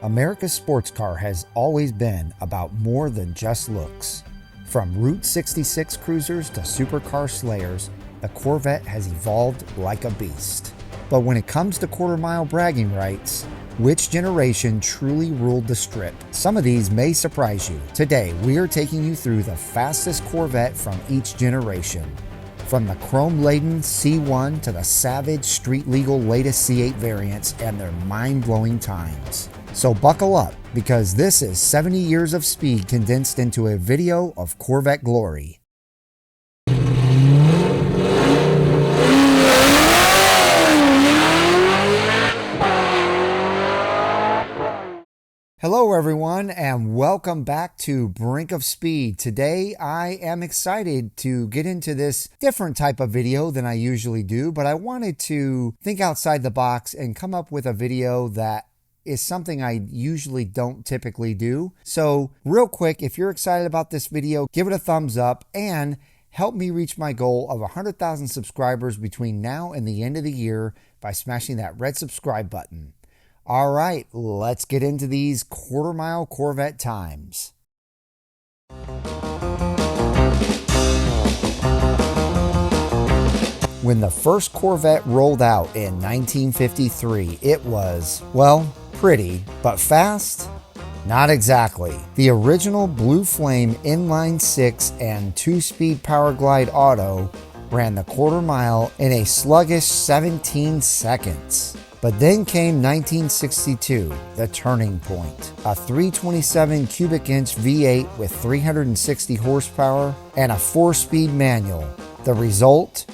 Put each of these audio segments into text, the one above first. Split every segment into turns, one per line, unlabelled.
America's sports car has always been about more than just looks. From Route 66 cruisers to supercar slayers, the Corvette has evolved like a beast. But when it comes to quarter-mile bragging rights, which generation truly ruled the strip? Some of these may surprise you. Today, we are taking you through the fastest Corvette from each generation. From the chrome-laden C1 to the savage, street-legal latest C8 variants and their mind-blowing times. So buckle up, because this is 70 years of speed condensed into a video of Corvette glory. Hello everyone, and welcome back to Brink of Speed. Today I am excited to get into this different type of video than I usually do, but I wanted to think outside the box and come up with a video that is something I usually don't typically do. So real quick, if you're excited about this video, give it a thumbs up and help me reach my goal of 100,000 subscribers between now and the end of the year by smashing that red subscribe button. All right, let's get into these quarter-mile Corvette times. When the first Corvette rolled out in 1953, it was, well, pretty, but fast? Not exactly. The original Blue Flame inline 6 and 2-speed Power Glide Auto ran the quarter mile in a sluggish 17 seconds. But then came 1962, the turning point. A 327 cubic inch V8 with 360 horsepower and a 4-speed manual. The result?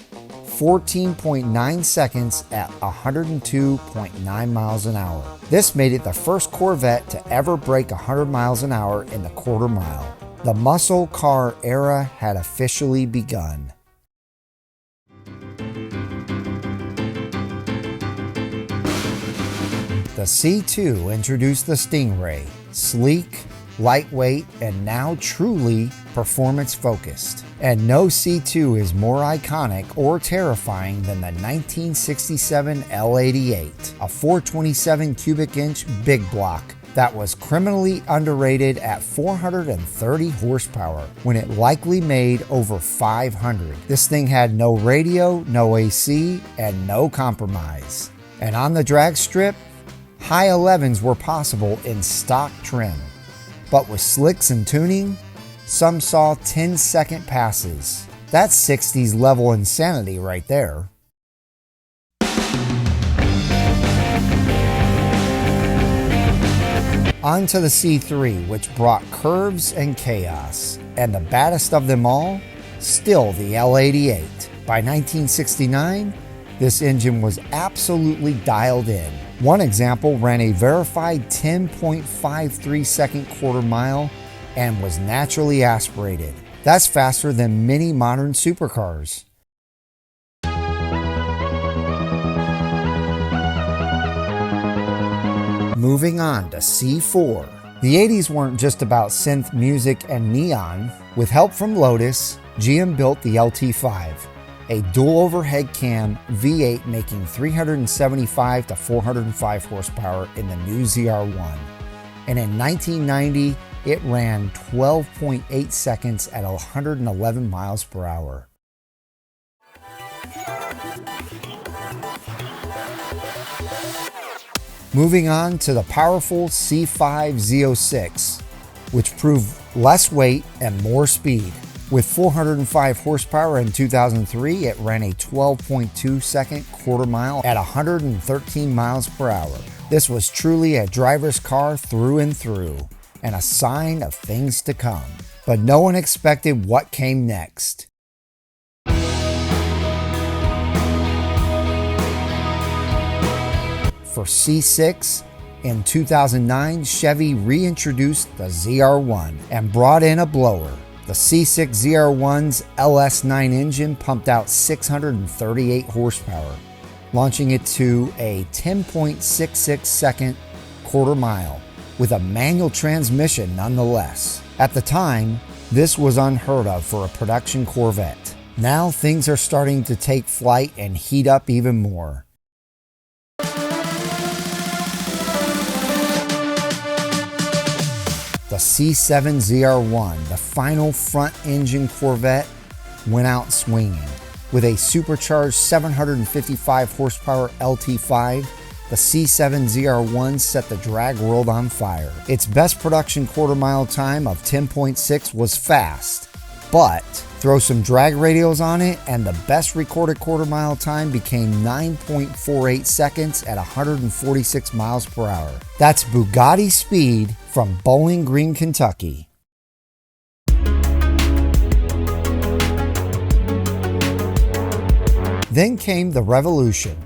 14.9 seconds at 102.9 miles an hour. This made it the first Corvette to ever break 100 miles an hour in the quarter mile. The muscle car era had officially begun. The C2 introduced the Stingray, sleek, lightweight, and now truly performance-focused. And no C2 is more iconic or terrifying than the 1967 L88, a 427 cubic inch big block that was criminally underrated at 430 horsepower when it likely made over 500. This thing had no radio, no AC, and no compromise. And on the drag strip, high 11s were possible in stock trim. But with slicks and tuning, some saw 10-second passes. That's 60s level insanity right there. On to the C3, which brought curves and chaos. And the baddest of them all, still the L88. By 1969, this engine was absolutely dialed in. One example ran a verified 10.53 second quarter mile and was naturally aspirated. That's faster than many modern supercars. Moving on to C4. The 80s weren't just about synth music and neon. With help from Lotus, GM built the LT5. A dual overhead cam V8 making 375 to 405 horsepower in the new ZR1. And in 1990, it ran 12.8 seconds at 111 miles per hour. Moving on to the powerful C5 Z06, which proved less weight and more speed. With 405 horsepower in 2003, it ran a 12.2 second quarter mile at 113 miles per hour. This was truly a driver's car through and through, and a sign of things to come. But no one expected what came next. For C6, in 2009, Chevy reintroduced the ZR1 and brought in a blower. The C6 ZR1's LS9 engine pumped out 638 horsepower, launching it to a 10.66 second quarter mile, with a manual transmission nonetheless. At the time, this was unheard of for a production Corvette. Now things are starting to take flight and heat up even more. the C7 ZR1, the final front-engine Corvette, went out swinging. With a supercharged 755 horsepower LT5, the C7 ZR1 set the drag world on fire. Its best production quarter-mile time of 10.6 was fast, but throw some drag radials on it and the best recorded quarter-mile time became 9.48 seconds at 146 miles per hour. That's Bugatti speed from Bowling Green, Kentucky. Then came the revolution,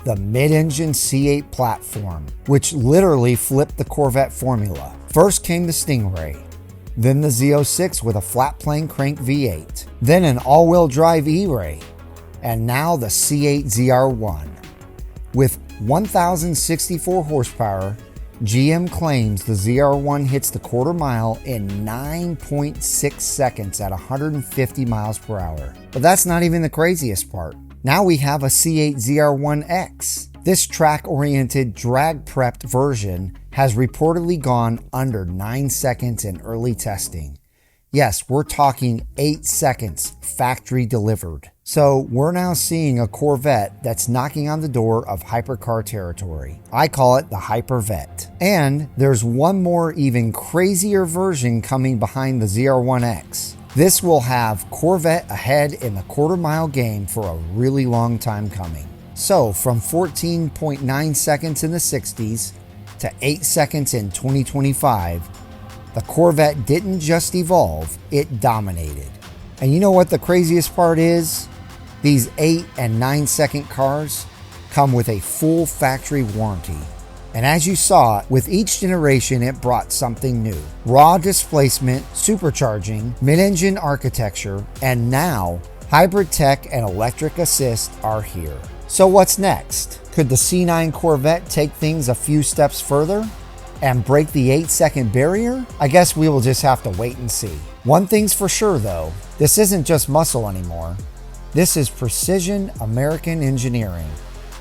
the mid-engine C8 platform, which literally flipped the Corvette formula. First came the Stingray, then the Z06 with a flat-plane crank V8, then an all-wheel drive E-Ray, and now the C8 ZR1. With 1,064 horsepower, GM claims the ZR1 hits the quarter mile in 9.6 seconds at 150 miles per hour. But that's not even the craziest part. Now we have a C8 ZR1x. This track-oriented, drag-prepped version has reportedly gone under 9 seconds in early testing. Yes, we're talking 8 seconds factory delivered. So we're now seeing a Corvette that's knocking on the door of hypercar territory. I call it the Hypervette. And there's one more even crazier version coming behind the ZR1X. This will have Corvette ahead in the quarter-mile game for a really long time coming. So from 14.9 seconds in the 60s to 8 seconds in 2025, the Corvette didn't just evolve, it dominated. And you know what the craziest part is? These 8 and 9 second cars come with a full factory warranty. And as you saw, with each generation it brought something new. Raw displacement, supercharging, mid-engine architecture, and now hybrid tech and electric assist are here. So what's next? Could the C9 Corvette take things a few steps further and break the 8-second barrier? I guess we will just have to wait and see. One thing's for sure though, this isn't just muscle anymore. This is precision American engineering,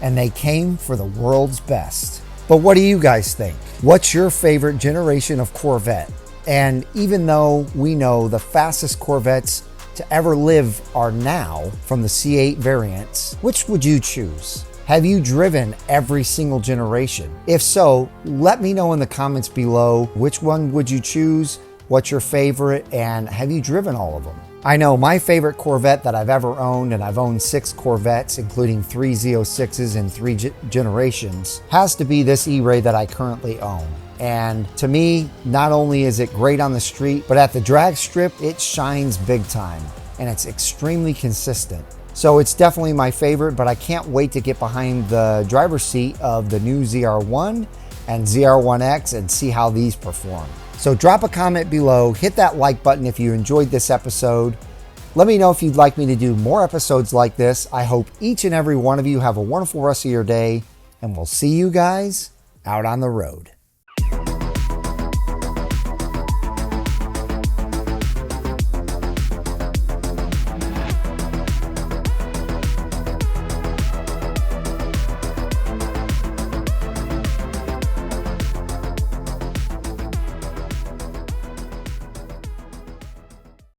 and they came for the world's best. But what do you guys think? What's your favorite generation of Corvette? And even though we know the fastest Corvettes to ever live are now from the C8 variants, which would you choose? Have you driven every single generation? If so, let me know in the comments below which one would you choose, what's your favorite, and have you driven all of them? I know my favorite Corvette that I've ever owned, and I've owned 6 Corvettes, including 3 Z06s and 3 generations, has to be this E-Ray that I currently own. And to me, not only is it great on the street, but at the drag strip, it shines big time, and it's extremely consistent. So it's definitely my favorite, but I can't wait to get behind the driver's seat of the new ZR1 and ZR1X and see how these perform. So drop a comment below, hit that like button if you enjoyed this episode. Let me know if you'd like me to do more episodes like this. I hope each and every one of you have a wonderful rest of your day, and we'll see you guys out on the road.